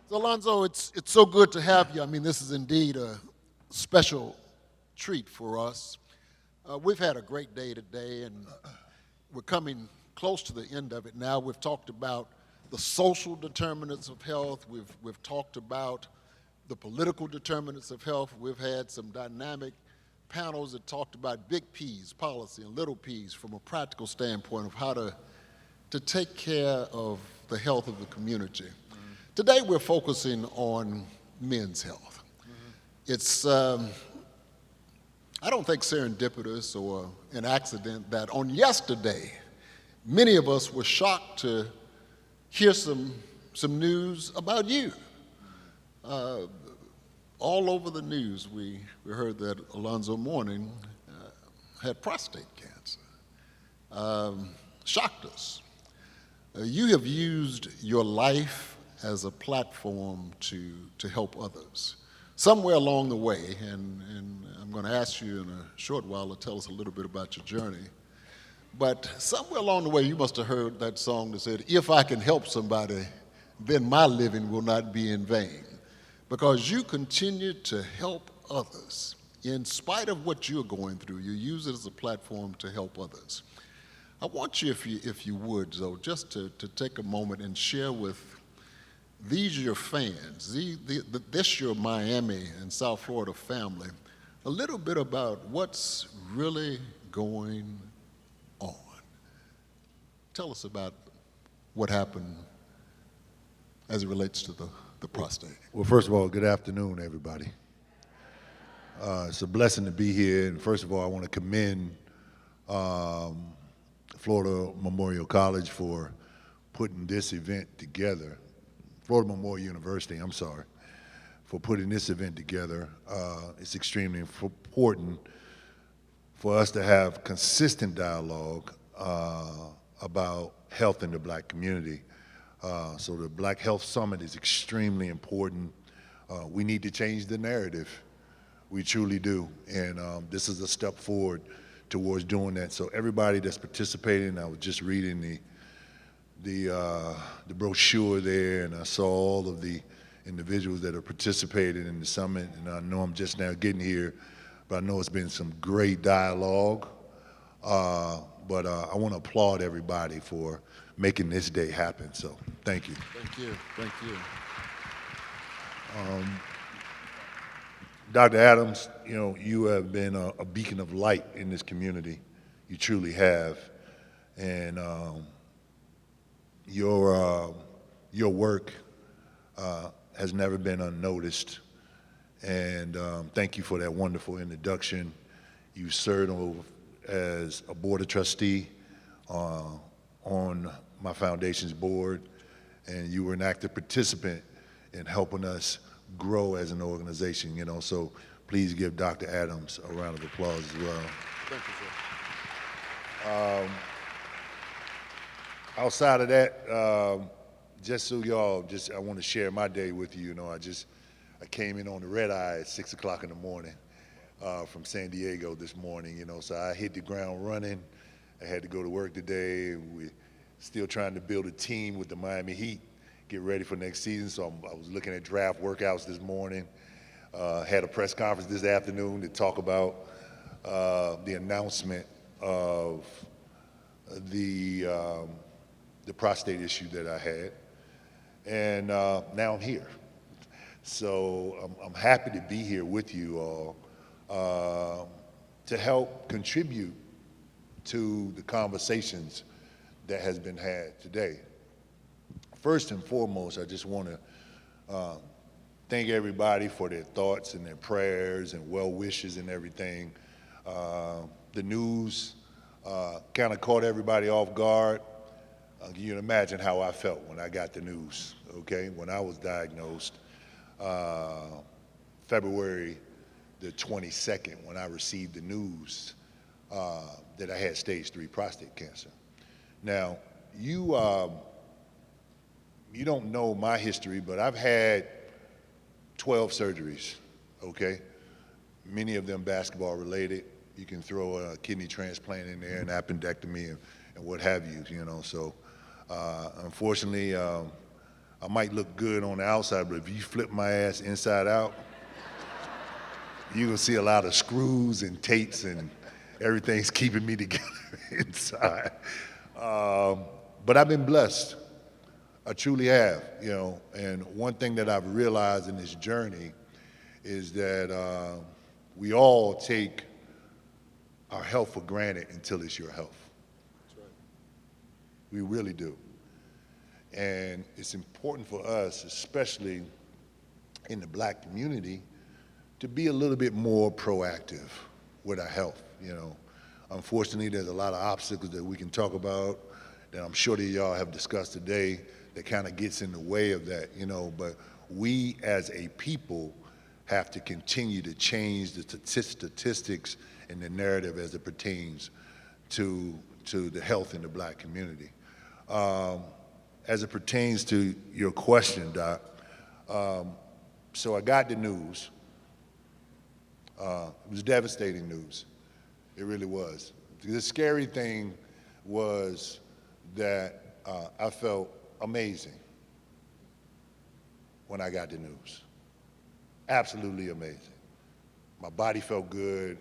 So, Alonzo, it's so good to have you. I mean, this is indeed a special treat for us. We've had a great day today, and we're coming close to the end of it now. We've talked about the social determinants of health. We've talked about the political determinants of health. We've had some dynamic panels that talked about big P's, policy, and little P's from a practical standpoint of how to take care of the health of the community. Today we're focusing on men's health. It's, I don't think serendipitous or an accident that on yesterday, many of us were shocked to hear some news about you. All over the news, we heard that Alonzo Mourning had prostate cancer. Shocked us. You have used your life as a platform to help others. Somewhere along the way, and I'm going to ask you in a short while to tell us a little bit about your journey, but somewhere along the way you must have heard that song that said, "If I can help somebody, then my living will not be in vain." Because you continue to help others. In spite of what you're going through, you use it as a platform to help others. I want you, if you would, though, just to take a moment and share with these your fans, this your Miami and South Florida family, a little bit about what's really going on. Tell us about what happened as it relates to the prostate. Well, first of all, good afternoon, everybody. It's a blessing to be here. And first of all, I want to commend Florida Memorial College for putting this event together. Florida Memorial University, I'm sorry, for putting this event together. It's extremely important for us to have consistent dialogue about health in the black community. So the Black Health Summit is extremely important. We need to change the narrative. We truly do. And this is a step forward towards doing that. So everybody that's participating, I was just reading the brochure there, and I saw all of the individuals that are participating in the summit. And I know I'm just now getting here, but I know it's been some great dialogue. But I want to applaud everybody for making this day happen. So thank you. Thank you. Thank you. Dr. Adams, you know, you have been a beacon of light in this community. You truly have. And your work has never been unnoticed. And thank you for that wonderful introduction. You served as a board of trustee on my foundation's board, and you were an active participant in helping us grow as an organization, you know, so please give Dr. Adams a round of applause as well. Thank you, sir. Outside of that, just so y'all, I want to share my day with you, you know, I came in on the red eye at 6 o'clock in the morning from San Diego this morning, you know, so I hit the ground running. I had to go to work today. We're still trying to build a team with the Miami Heat, get ready for next season. So I was looking at draft workouts this morning. Had a press conference this afternoon to talk about the announcement of the prostate issue that I had. And now I'm here. So I'm happy to be here with you all to help contribute to the conversations that has been had today. First and foremost, I just want to thank everybody for their thoughts and their prayers and well wishes and everything. The news kind of caught everybody off guard. You can imagine how I felt when I got the news, okay? When I was diagnosed February the 22nd, when I received the news that I had stage 3 prostate cancer. Now, you don't know my history, but I've had 12 surgeries, okay? Many of them basketball related. You can throw a kidney transplant in there, an appendectomy, and what have you, you know. So unfortunately, I might look good on the outside, but if you flip my ass inside out, you're gonna see a lot of screws and tapes and everything's keeping me together inside. But I've been blessed. I truly have, you know. And one thing that I've realized in this journey is that we all take our health for granted until it's your health. That's right. We really do. And it's important for us, especially in the black community, to be a little bit more proactive with our health, you know. Unfortunately, there's a lot of obstacles that we can talk about that I'm sure that y'all have discussed today that kind of gets in the way of that, you know, but we as a people have to continue to change the statistics and the narrative as it pertains to the health in the black community. As it pertains to your question, Doc, so I got the news. It was devastating news. It really was. The scary thing was that I felt amazing when I got the news. Absolutely amazing. My body felt good,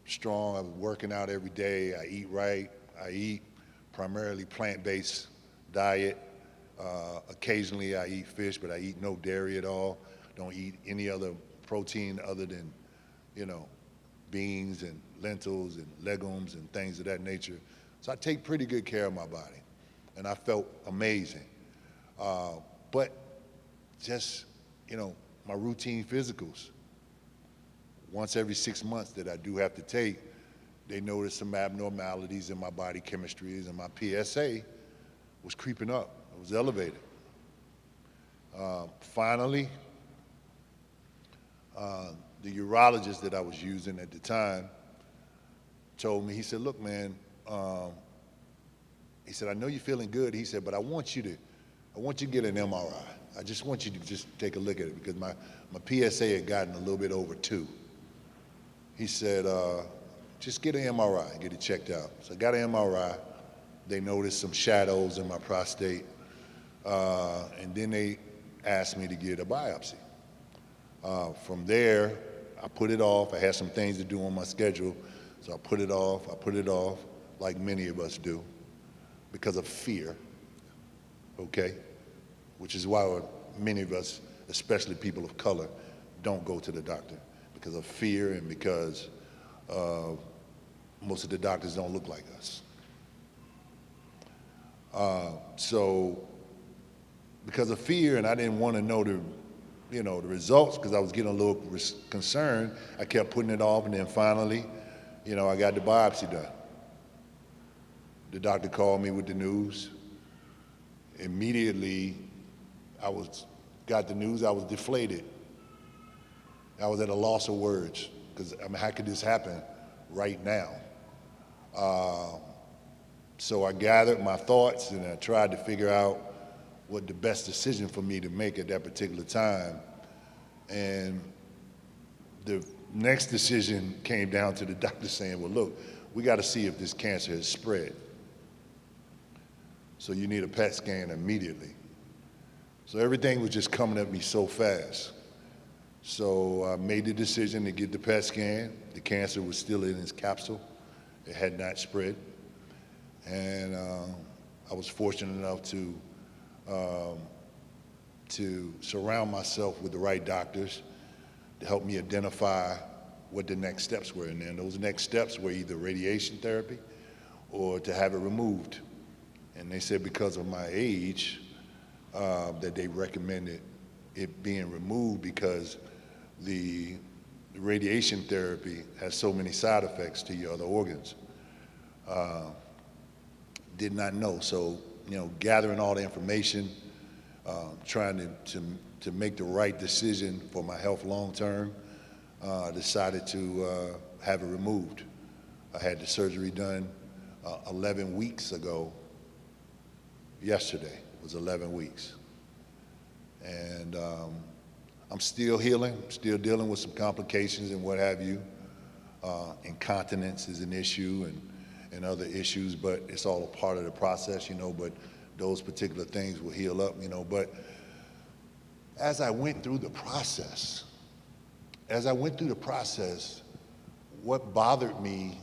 strong. I was working out every day. I eat right. I eat primarily plant-based diet. Occasionally I eat fish, but I eat no dairy at all. Don't eat any other protein other than, you know, beans and lentils and legumes and things of that nature. So I take pretty good care of my body, and I felt amazing. But just, you know, my routine physicals, once every 6 months that I do have to take, they noticed some abnormalities in my body chemistries, and my PSA was creeping up. It was elevated. Finally, the urologist that I was using at the time told me, he said, look, man, he said, I know you're feeling good. He said, but I want you to get an MRI. I just want you to just take a look at it because my PSA had gotten a little bit over 2. He said, just get an MRI and get it checked out. So I got an MRI. They noticed some shadows in my prostate. And then they asked me to get a biopsy. From there, I put it off. I had some things to do on my schedule, so I put it off, like many of us do, because of fear, okay? Which is why many of us, especially people of color, don't go to the doctor, because of fear and because most of the doctors don't look like us. So because of fear, and I didn't want to know the results because I was getting a little concerned, I kept putting it off, and then finally, I got the biopsy done. The doctor called me with the news. Immediately, got the news, I was deflated. I was at a loss of words because, how could this happen right now? So I gathered my thoughts and I tried to figure out what the best decision for me to make at that particular time. And the next decision came down to the doctor saying, well, look, we got to see if this cancer has spread. So you need a PET scan immediately. So everything was just coming at me so fast. So I made the decision to get the PET scan. The cancer was still in its capsule. It had not spread. And I was fortunate enough to surround myself with the right doctors to help me identify what the next steps were. And then those next steps were either radiation therapy or to have it removed. And they said because of my age, that they recommended it being removed because the radiation therapy has so many side effects to your other organs. Did not know. So, gathering all the information, trying to make the right decision for my health long term, decided to have it removed. I had the surgery done 11 weeks ago. Yesterday was 11 weeks. And I'm still healing, still dealing with some complications and what have you. Incontinence is an issue and other issues, but it's all a part of the process, but those particular things will heal up, but as I went through the process, what bothered me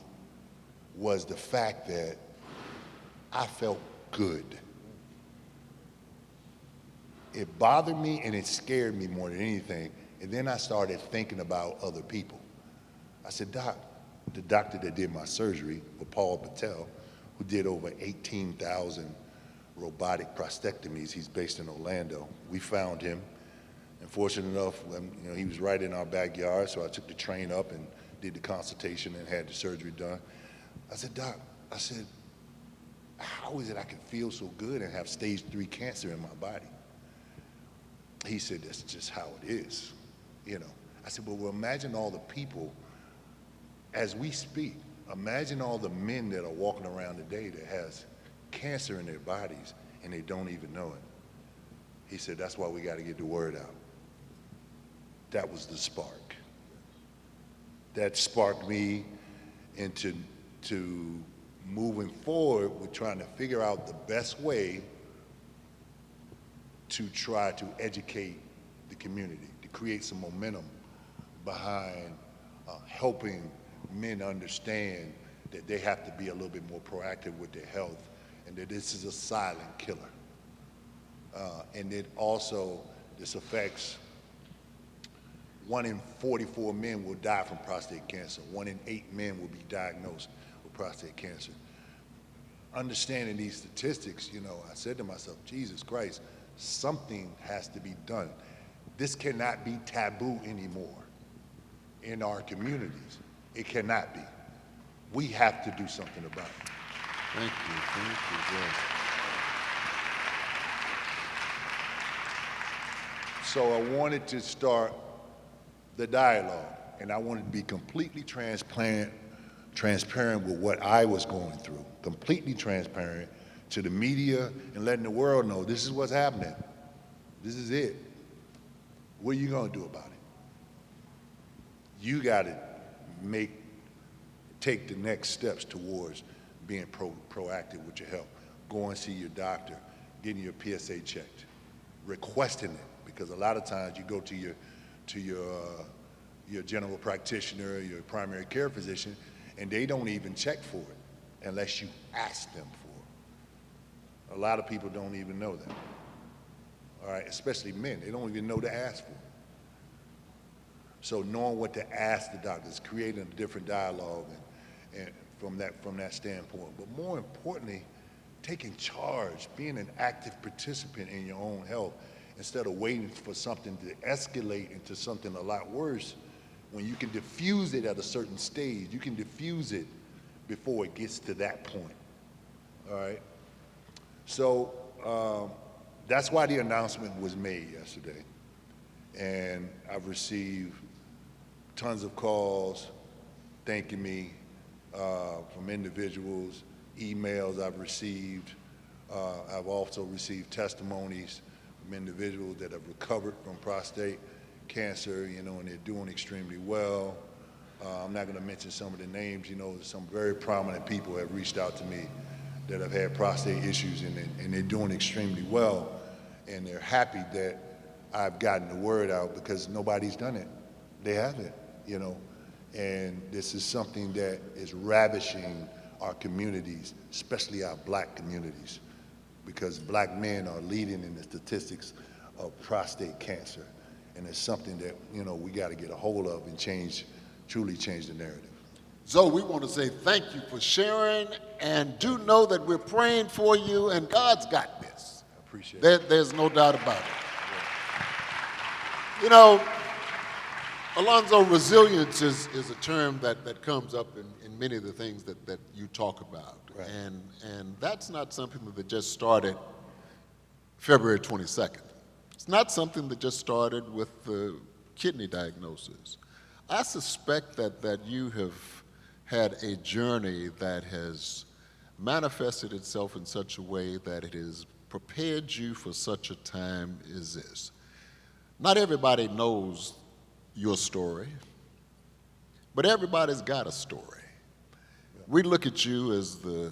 was the fact that I felt good. It bothered me and it scared me more than anything. And then I started thinking about other people. I said, Doc, the doctor that did my surgery, Paul Patel, who did over 18,000 robotic prostatectomies, he's based in Orlando. We found him. And fortunate enough, he was right in our backyard, so I took the train up and did the consultation and had the surgery done. I said, Doc, how is it I can feel so good and have stage 3 cancer in my body? He said, that's just how it is, I said, well, imagine all the people, as we speak, imagine all the men that are walking around today that has cancer in their bodies and they don't even know it. He said, that's why we got to get the word out. That was the spark. That sparked me into moving forward with trying to figure out the best way to try to educate the community, to create some momentum behind helping men understand that they have to be a little bit more proactive with their health and that this is a silent killer. And it also, this affects 1 in 44 men will die from prostate cancer. 1 in 8 men will be diagnosed with prostate cancer. Understanding these statistics, I said to myself, Jesus Christ, something has to be done. This cannot be taboo anymore in our communities. It cannot be. We have to do something about it. Thank you, yes. So I wanted to start the dialogue, and I wanted to be completely transparent with what I was going through, completely transparent to the media and letting the world know this is what's happening. This is it. What are you going to do about it? You got to take the next steps towards being proactive with your health. Go and see your doctor, getting your PSA checked, requesting it, because a lot of times you go to your general practitioner, your primary care physician, and they don't even check for it unless you ask them for it. A lot of people don't even know that. All right, especially men, they don't even know to ask for it. So knowing what to ask the doctors, creating a different dialogue and from that standpoint. But more importantly, taking charge, being an active participant in your own health instead of waiting for something to escalate into something a lot worse. When you can diffuse it at a certain stage, you can diffuse it before it gets to that point. All right? So that's why the announcement was made yesterday. And I've received tons of calls thanking me from individuals, emails I've received. I've also received testimonies from individuals that have recovered from prostate cancer, and they're doing extremely well. I'm not going to mention some of the names, some very prominent people have reached out to me that have had prostate issues and they're doing extremely well. And they're happy that I've gotten the word out because nobody's done it. They haven't, And this is something that is ravishing our communities, especially our black communities, because black men are leading in the statistics of prostate cancer. And it's something that, we got to get a hold of and truly change the narrative. So we want to say thank you for sharing, and do know that we're praying for you, and God's got this. I appreciate it. There's no doubt about it. Alonzo, resilience is a term that comes up in many of the things that you talk about. Right. And that's not something that just started February 22nd. It's not something that just started with the kidney diagnosis. I suspect that you have had a journey that has manifested itself in such a way that it has prepared you for such a time as this. Not everybody knows your story, but everybody's got a story. We look at you as the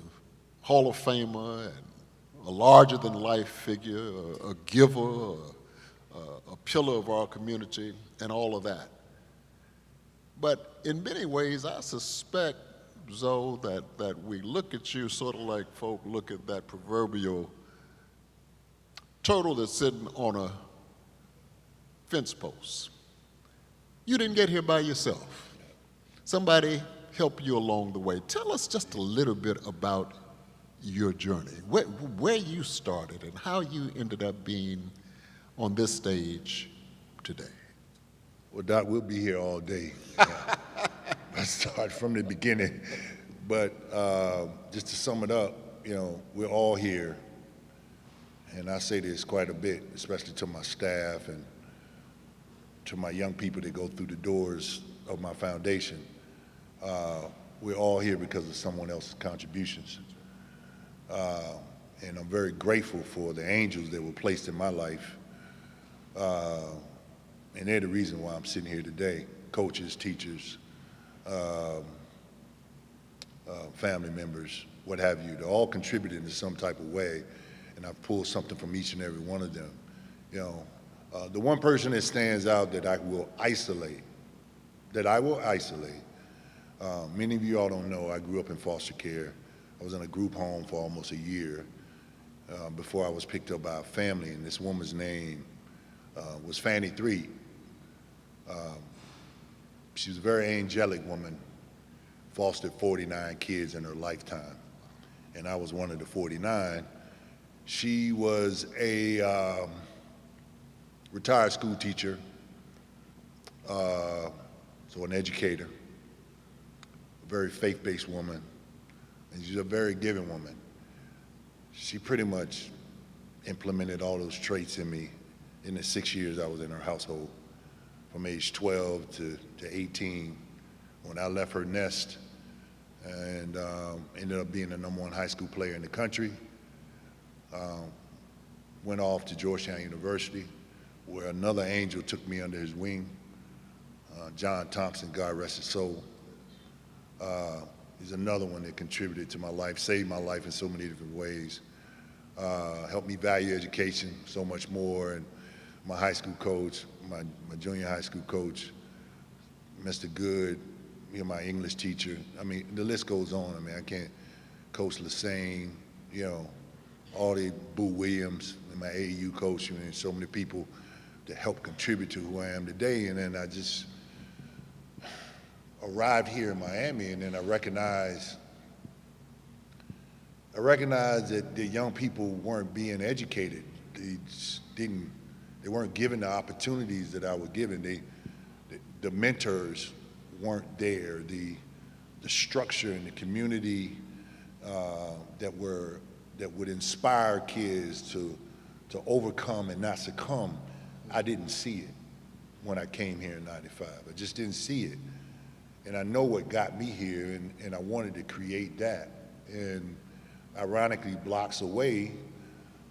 Hall of Famer and a larger-than-life figure, a giver, a pillar of our community, and all of that. But in many ways, I suspect, Zoe, that we look at you sort of like folk look at that proverbial turtle that's sitting on a fence post. You didn't get here by yourself. Somebody helped you along the way. Tell us just a little bit about your journey, where you started and how you ended up being on this stage today. Well, Doc, we'll be here all day. I start from the beginning. But just to sum it up, we're all here. And I say this quite a bit, especially to my staff and to my young people that go through the doors of my foundation. We're all here because of someone else's contributions. And I'm very grateful for the angels that were placed in my life. And they're the reason why I'm sitting here today. Coaches, teachers, family members, what have you. They're all contributing in some type of way, and I've pulled something from each and every one of them. The one person that stands out that I will isolate, many of you all don't know, I grew up in foster care. I was in a group home for almost a year before I was picked up by a family, and this woman's name was Fanny Three. She was a very angelic woman, fostered 49 kids in her lifetime, and I was one of the 49. She was a retired school teacher, so an educator, a very faith-based woman, and she's a very giving woman. She pretty much implemented all those traits in me in the 6 years I was in her household, from age 12 to 18, when I left her nest and ended up being the #1 high school player in the country. Went off to Georgetown University, where another angel took me under his wing, John Thompson, God rest his soul. He's another one that contributed to my life, saved my life in so many different ways, helped me value education so much more. And my high school coach, my junior high school coach, Mr. Good, my English teacher. I mean, the list goes on. I mean, I can't, Coach Lassane, all the Boo Williams, and my AAU coach, so many people that helped contribute to who I am today. And then I just arrived here in Miami, and then I recognized that the young people weren't being educated. They just they weren't given the opportunities that I was given. The mentors weren't there. The structure and the community that would inspire kids to overcome and not succumb, I didn't see it when I came here in '95. I just didn't see it. And I know what got me here, and I wanted to create that. And ironically, blocks away,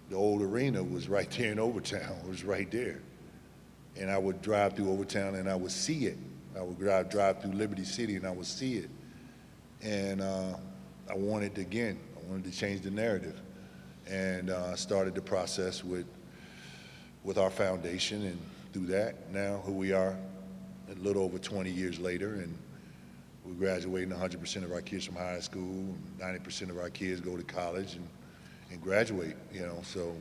the old arena was right there in Overtown. It was right there. And I would drive through Overtown and I would see it. I would drive through Liberty City and I would see it. And I wanted to change the narrative. And I started the process with our foundation, and through that, now who we are, a little over 20 years later, and we're graduating 100% of our kids from high school, 90% of our kids go to college and graduate, so.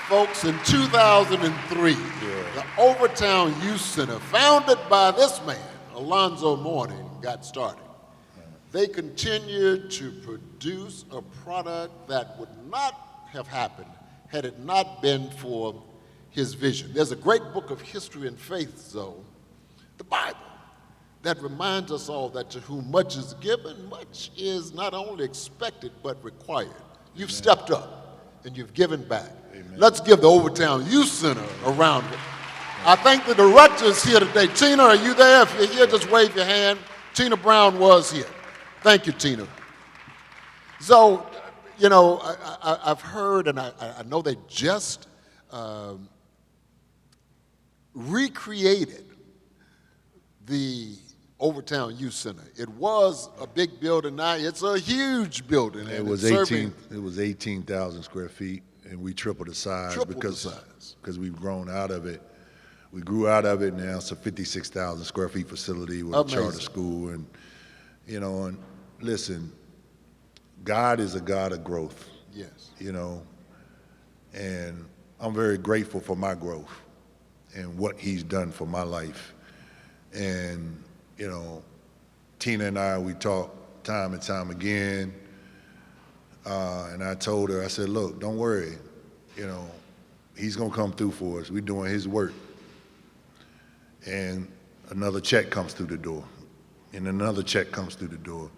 Folks, in 2003, the Overtown Youth Center, founded by this man, Alonzo Mourning, got started. They continued to produce a product that would not have happened had it not been for his vision. There's a great book of history and faith, though, the Bible, that reminds us all that to whom much is given, much is not only expected but required. You've stepped up and you've given back. Amen. Let's give the Overtown Youth Center a round of applause. I thank the directors here today. Tina, are you there? If you're here, just wave your hand. Tina Brown was here. Thank you, Tina. So, I've heard, and I know they just recreated the Overtown Youth Center. It was a big building. Now it's a huge building. It was 18,000 square feet, and we tripled the size Triple the because size. we've grown out of it. We grew out of it. Now it's a 56,000 square feet facility with a charter school, and and listen, God is a God of growth. Yes. And I'm very grateful for my growth and what He's done for my life. And Tina and I, we talk time and time again. And I told her, I said, look, don't worry. He's going to come through for us. We're doing His work. And another check comes through the door. And another check comes through the door.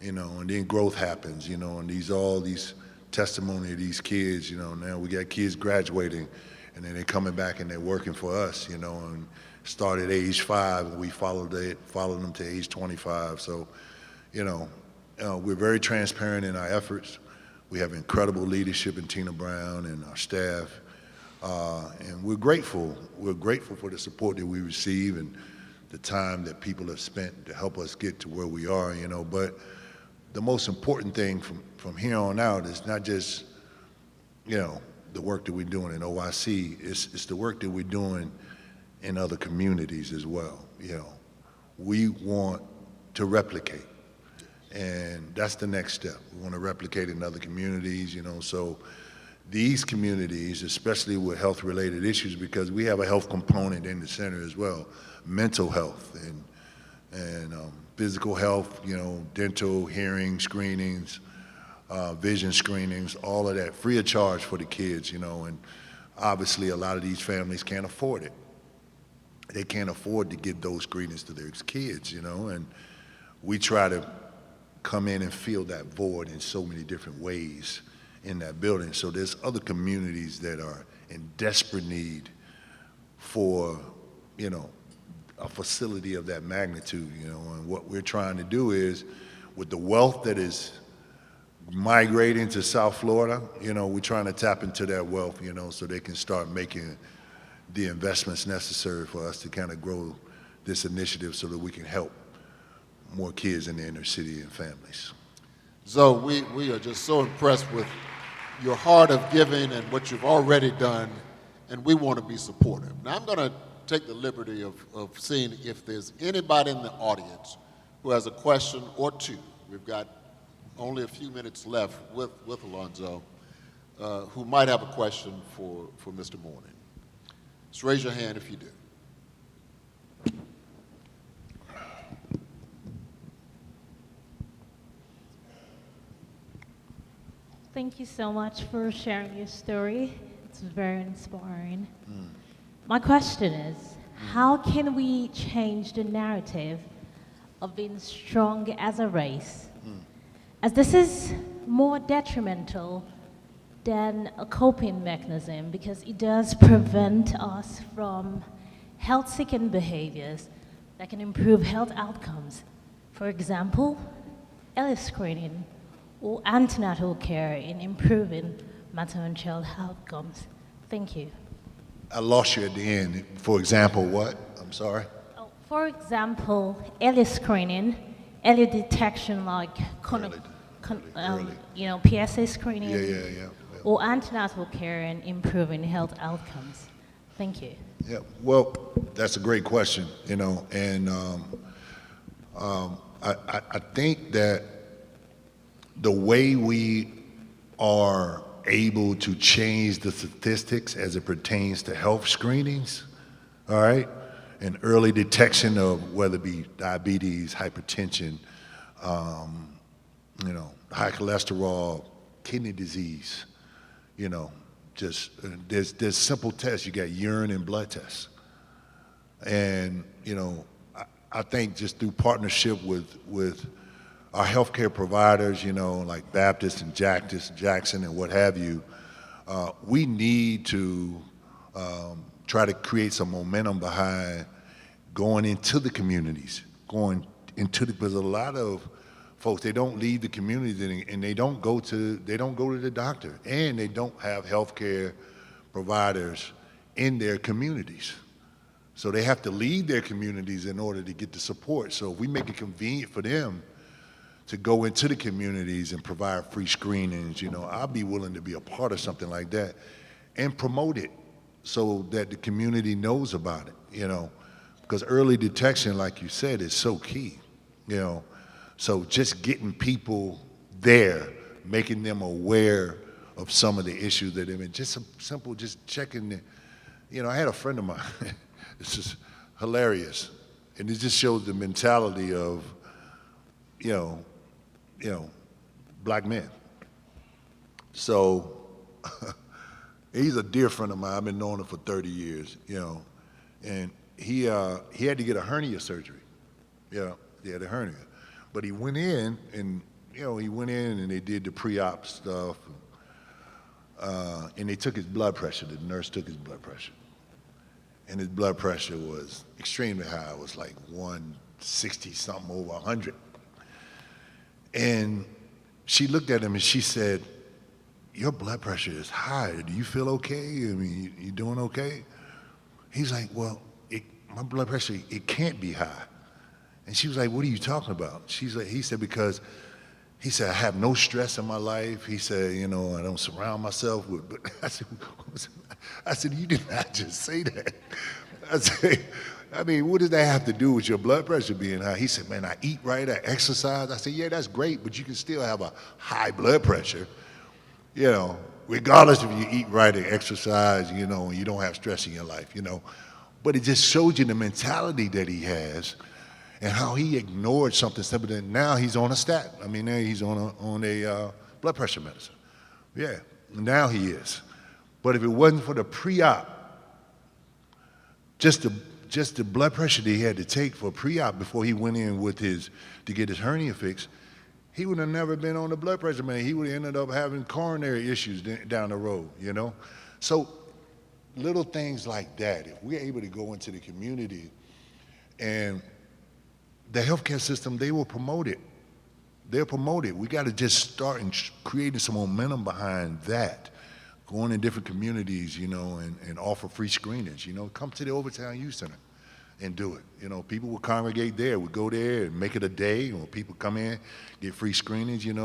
And then growth happens, and all these testimony of these kids, now we got kids graduating, and then they're coming back and they're working for us, and started at age 5, and we followed them to age 25. So, we're very transparent in our efforts. We have incredible leadership in Tina Brown and our staff, and we're grateful. We're grateful for the support that we receive and the time that people have spent to help us get to where we are, but the most important thing from here on out is not just, the work that we're doing in OIC, it's the work that we're doing in other communities as well. We want to replicate, and that's the next step. We want to replicate in other communities, so these communities, especially with health-related issues, because we have a health component in the center as well, mental health and physical health, dental, hearing screenings, vision screenings, all of that free of charge for the kids, and obviously a lot of these families can't afford it. They can't afford to give those screenings to their kids, and we try to come in and fill that void in so many different ways in that building. So there's other communities that are in desperate need for, a facility of that magnitude, and what we're trying to do is, with the wealth that is migrating to South Florida, we're trying to tap into that wealth, so they can start making the investments necessary for us to kind of grow this initiative so that we can help more kids in the inner city and families. So we are just so impressed with your heart of giving and what you've already done, and we want to be supportive. Now I'm going to take the liberty of seeing if there's anybody in the audience who has a question or two. We've got only a few minutes left with Alonzo, who might have a question for Mr. Mourning. Just raise your hand if you do. Thank you so much for sharing your story. It's very inspiring. My question is, how can we change the narrative of being strong as a race? As this is more detrimental than a coping mechanism because it does prevent us from health-seeking behaviors that can improve health outcomes. For example, early screening or antenatal care in improving maternal and child outcomes. Thank you. I lost you at the end. For example, what? I'm sorry? For example, early screening, early detection like PSA screening, Yeah. or antenatal care and improving health outcomes. Thank you. Yeah, well, that's a great question, and I think that the way we are able to change the statistics as it pertains to health screenings, all right, and early detection of whether it be diabetes, hypertension, high cholesterol, kidney disease, just there's simple tests. You got urine and blood tests, and I think just through partnership with our healthcare providers, like Baptist and Jackson and what have you, we need to try to create some momentum behind going into the communities, because a lot of folks, they don't leave the communities and they don't go to the doctor, and they don't have healthcare providers in their communities. So they have to leave their communities in order to get the support. So if we make it convenient for them to go into the communities and provide free screenings, I'll be willing to be a part of something like that and promote it so that the community knows about it, because early detection, like you said, is so key, So just getting people there, making them aware of some of the issues that they've been, just some simple, just checking I had a friend of mine, this is hilarious, and it just shows the mentality of, black men. So he's a dear friend of mine. I've been knowing him for 30 years, and he had to get a hernia surgery. He had a hernia. But he went in and, and they did the pre-op stuff, and they took his blood pressure. The nurse took his blood pressure. And his blood pressure was extremely high. It was like 160 something over 100. And she looked at him and she said, "Your blood pressure is high. Do you feel okay? I mean, you doing okay?" He's like, "Well, my blood pressure, it can't be high." And she was like, "What are you talking about?" He said, "Because," he said, "I have no stress in my life." He said, "I don't surround myself with," but I said, "You did not just say that." I said, "I mean, what does that have to do with your blood pressure being high?" He said, "Man, I eat right, I exercise." I said, "Yeah, that's great, but you can still have a high blood pressure, regardless if you eat right and exercise, and you don't have stress in your life, But it just shows you the mentality that he has and how he ignored something simple that now he's on a statin. I mean, now he's on a blood pressure medicine. Yeah, now he is. But if it wasn't for the pre-op, just the blood pressure that he had to take for pre-op before he went in to get his hernia fixed, he would have never been on the blood pressure medicine. He would have ended up having coronary issues down the road, So little things like that, if we're able to go into the community and the healthcare system, they will promote it. They'll promote it. We got to just start creating some momentum behind that. Going in different communities, and offer free screenings. Come to the Overtown Youth Center and do it. People will congregate there. We go there and make it a day. People come in, get free screenings. And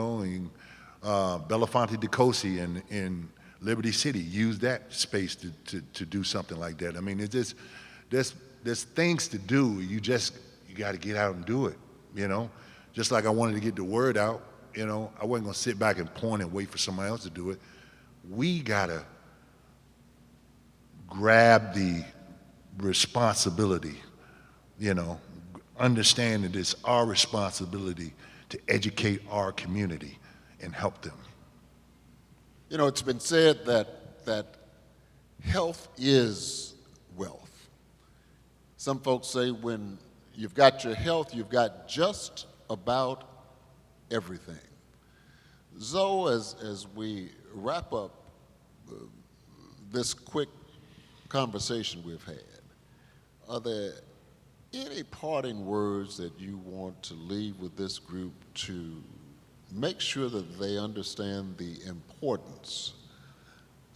Belafonte DeCosi in Liberty City use that space to do something like that. I mean, it's just there's things to do. You got to get out and do it. Just like I wanted to get the word out. I wasn't gonna sit back and point and wait for somebody else to do it. We gotta grab the responsibility, understand that it's our responsibility to educate our community and help them. It's been said that health is wealth. Some folks say when you've got your health, you've got just about everything. Zoe, as we wrap up this quick conversation we've had, are there any parting words that you want to leave with this group to make sure that they understand the importance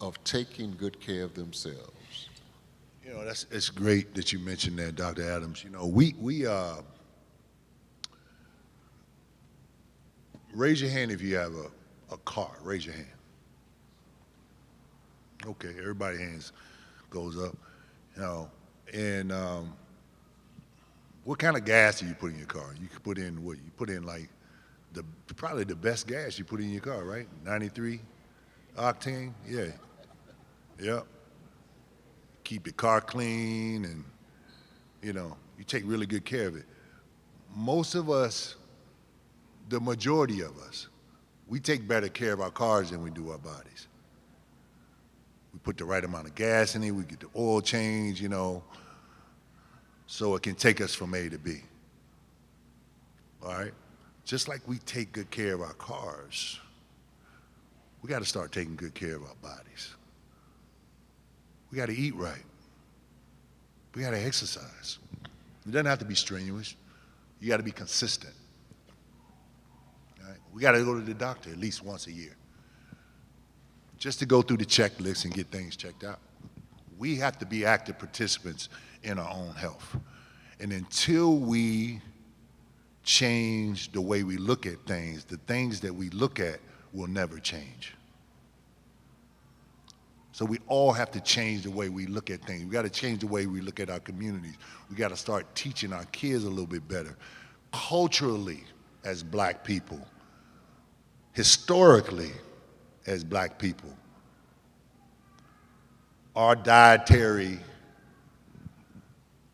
of taking good care of themselves? It's great that you mentioned that, Dr. Adams. We raise your hand if you have a car. Raise your hand. Okay, everybody's hands goes up. And what kind of gas do you put in your car? You could put in what? You put in like probably the best gas you put in your car, right? 93 octane. Yeah. Yep. Keep your car clean, and you take really good care of it. Most of us, the majority of us, we take better care of our cars than we do our bodies. We put the right amount of gas in it, we get the oil change, so it can take us from A to B. All right? Just like we take good care of our cars, we got to start taking good care of our bodies. We got to eat right. We got to exercise. It doesn't have to be strenuous. You got to be consistent. All right? We got to go to the doctor at least once a year, just to go through the checklist and get things checked out. We have to be active participants in our own health. And until we change the way we look at things, the things that we look at will never change. So we all have to change the way we look at things. We got to change the way we look at our communities. We got to start teaching our kids a little bit better. Culturally, as black people, historically, as black people, our dietary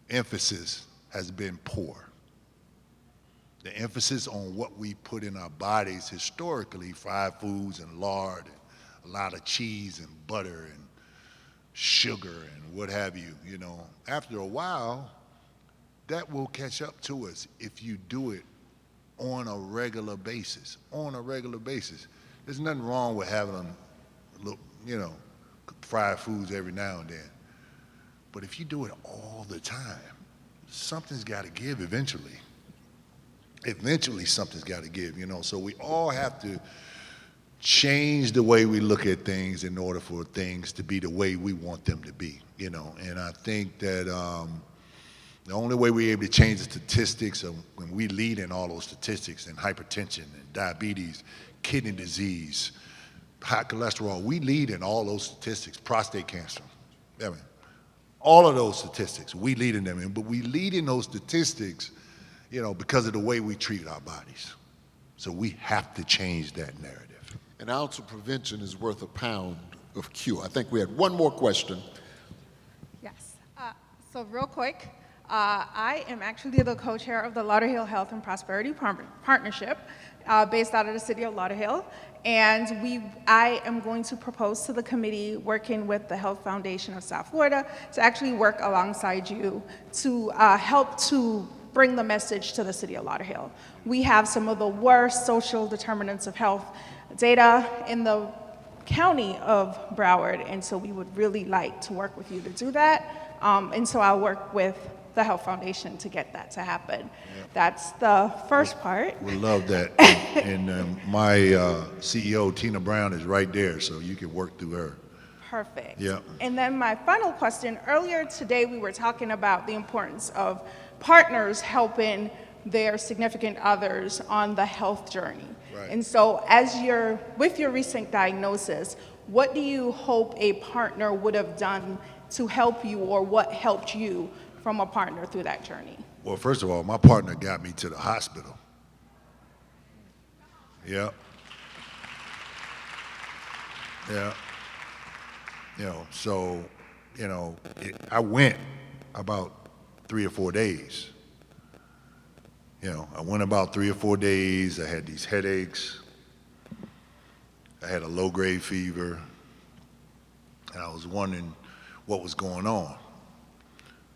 emphasis has been poor. The emphasis on what we put in our bodies historically, fried foods and lard, and a lot of cheese and butter and sugar and what have you, you know, after a while, that will catch up to us if you do it on a regular basis. On a regular basis. There's nothing wrong with having a little, you know, fried foods every now and then. But if you do it all the time, something's got to give eventually. Eventually something's got to give, you know. So we all have to change the way we look at things in order for things to be the way we want them to be, you know. And I think that the only way we're able to change the statistics of when we lead in all those statistics in hypertension and diabetes, kidney disease, high cholesterol, we lead in all those statistics, prostate cancer. I mean, all of those statistics, we lead in them. But we lead in those statistics, you know, because of the way we treat our bodies. So we have to change that narrative. An ounce of prevention is worth a pound of cure. I think we had one more question. Yes. So real quick, I am actually the co-chair of the Lauderhill Health and Prosperity Partnership based out of the city of Lauderhill. And I am going to propose to the committee, working with the Health Foundation of South Florida, to actually work alongside you to help to bring the message to the city of Lauderhill. We have some of the worst social determinants of health data in the county of Broward, and so we would really like to work with you to do that. And so I'll work with the Health Foundation to get that to happen. Yep. That's the first part. We love that. And my CEO, Tina Brown, is right there, so you can work through her. Perfect. Yeah. And then my final question, earlier today we were talking about the importance of partners helping their significant others on the health journey. Right. And so with your recent diagnosis, what do you hope a partner would have done to help you, or what helped you from a partner through that journey? Well, first of all, my partner got me to the hospital. Yeah. Yeah. You know, so, you know, I went about 3 or 4 days. You know, I went about 3 or 4 days. I had these headaches. I had a low-grade fever. And I was wondering what was going on.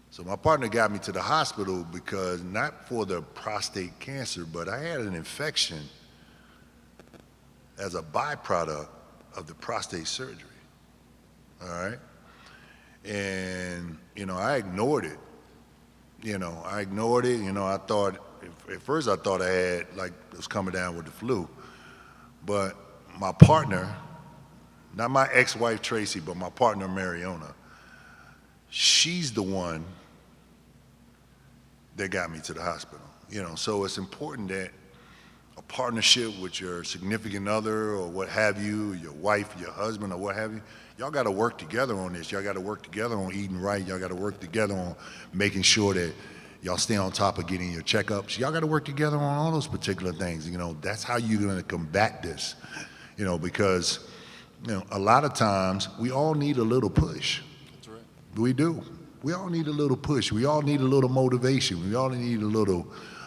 So my partner got me to the hospital because, not for the prostate cancer, but I had an infection as a byproduct of the prostate surgery. All right? And, you know, I ignored it. You know, I thought, at first I thought I had, like, it was coming down with the flu. But my partner, not my ex-wife Tracy, but my partner Mariona, she's the one that got me to the hospital. You know, so it's important that a partnership with your significant other or what have you, your wife, your husband, or what have you, y'all got to work together on this. Y'all got to work together on eating right. Y'all got to work together on making sure that y'all stay on top of getting your checkups. Y'all got to work together on all those particular things. You know, that's how you're going to combat this. You know, because, you know, a lot of times we all need a little push. That's right. We do. We all need a little push. We all need a little motivation. We all need a little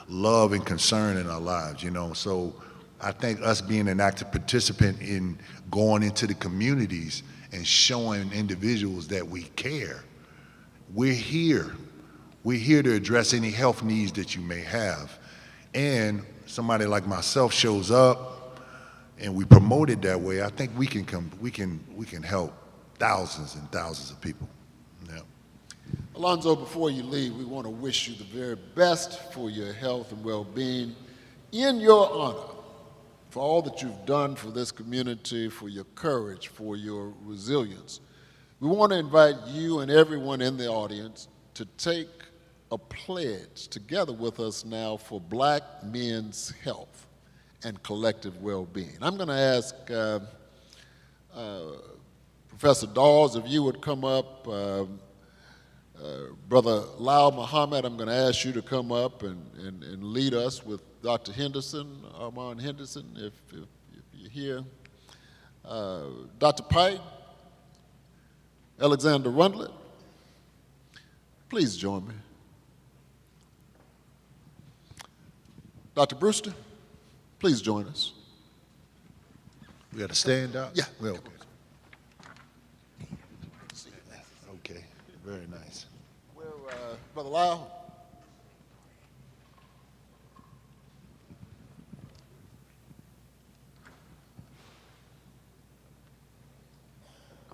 love and concern in our lives, you know. So I think us being an active participant in going into the communities and showing individuals that we care. We're here. We're here to address any health needs that you may have. And somebody like myself shows up and we promote it that way, I think we can help thousands and thousands of people. Yeah. Alonzo, before you leave, we want to wish you the very best for your health and well-being. In your honor, for all that you've done for this community, for your courage, for your resilience, we want to invite you and everyone in the audience to take a pledge together with us now for black men's health and collective well-being. I'm going to ask Professor Dawes, if you would come up. Brother Lau Muhammad, I'm going to ask you to come up and lead us with Dr. Henderson, Armand Henderson, if you're here. Dr. Pike, Alexander Rundlet, please join me. Dr. Brewster, please join us. We got to stand up? Yeah. Well, okay. Okay, very nice. Well, Brother Lau.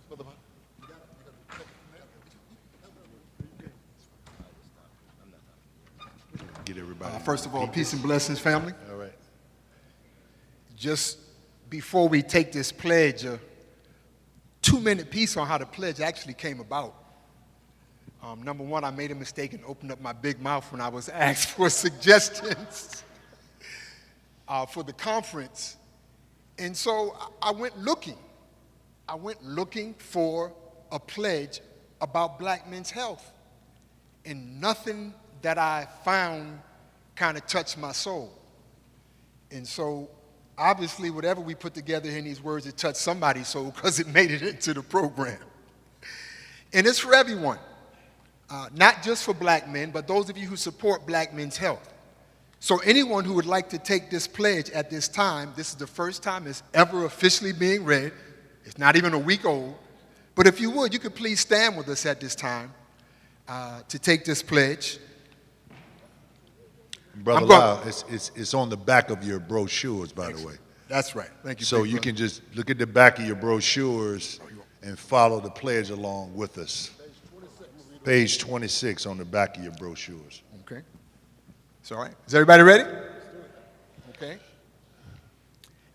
Brother, Get everybody. First of all, peace and blessings, family. All right. Just before we take this pledge, a 2-minute piece on how the pledge actually came about. Number one, I made a mistake and opened up my big mouth when I was asked for suggestions for the conference. And so I went looking. I went looking for a pledge about black men's health. And nothing that I found kind of touched my soul. And so obviously whatever we put together in these words, it touched somebody's soul because it made it into the program. And it's for everyone, not just for black men, but those of you who support black men's health. So anyone who would like to take this pledge at this time, this is the first time it's ever officially being read. It's not even a week old. But if you would, you could please stand with us at this time to take this pledge. Brother Lau, it's on the back of your brochures, by the way. That's right. Thank you. So big you brother. can just look at the back of your brochures and follow the pledge along with us. Page 26 on the back of your brochures. Okay. It's all right. Is everybody ready? Okay.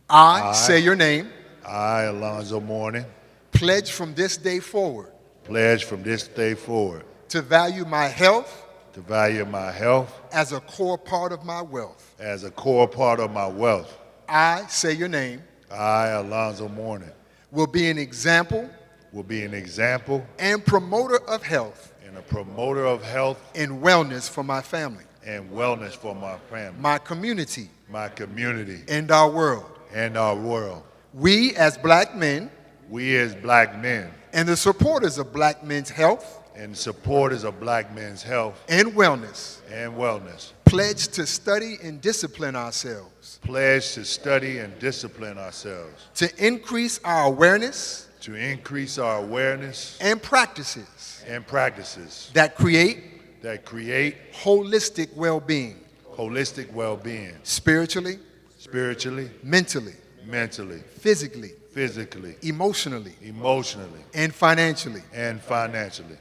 I say your name. I, Alonzo Mourning, Pledge from this day forward pledge from this day forward to value my health to value my health as a core part of my wealth. as a core part of my wealth. I say your name. I, Alonzo Mourning, Will be an example will be an example and promoter of health and a promoter of health and wellness for my family, and wellness for my family, my community, my community, and our world. and our world. We as black men We as black men and the supporters of black men's health and supporters of black men's health and wellness and wellness pledge to study and discipline ourselves, pledge to study and discipline ourselves, to increase our awareness to increase our awareness and practices and practices that create that create holistic well-being, holistic well-being, spiritually, spiritually, mentally, mentally, physically, physically, emotionally, emotionally, and financially. and financially.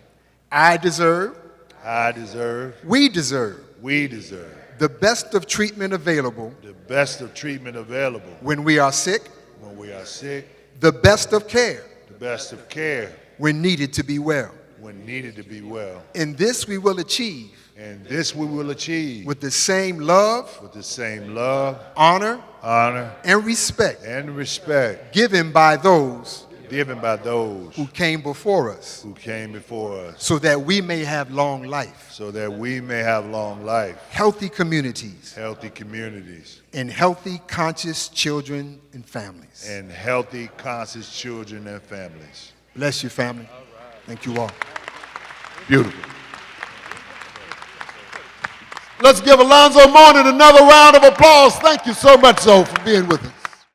I deserve, I deserve, we deserve we deserve the best of treatment available the best of treatment available when we are sick, when we are sick, the best of care the best of care when needed to be well. when needed to be well. And this we will achieve And this we will achieve with the same love, with the same love, honor, honor, and respect and respect given by those given by those who came before us, who came before us, so that we may have long life, so that we may have long life, healthy communities, healthy communities, and healthy, conscious children and families. and healthy, conscious children and families. Bless you, family. Thank you all. Beautiful. Let's give Alonzo Mourning another round of applause. Thank you so much, Zoe, for being with us.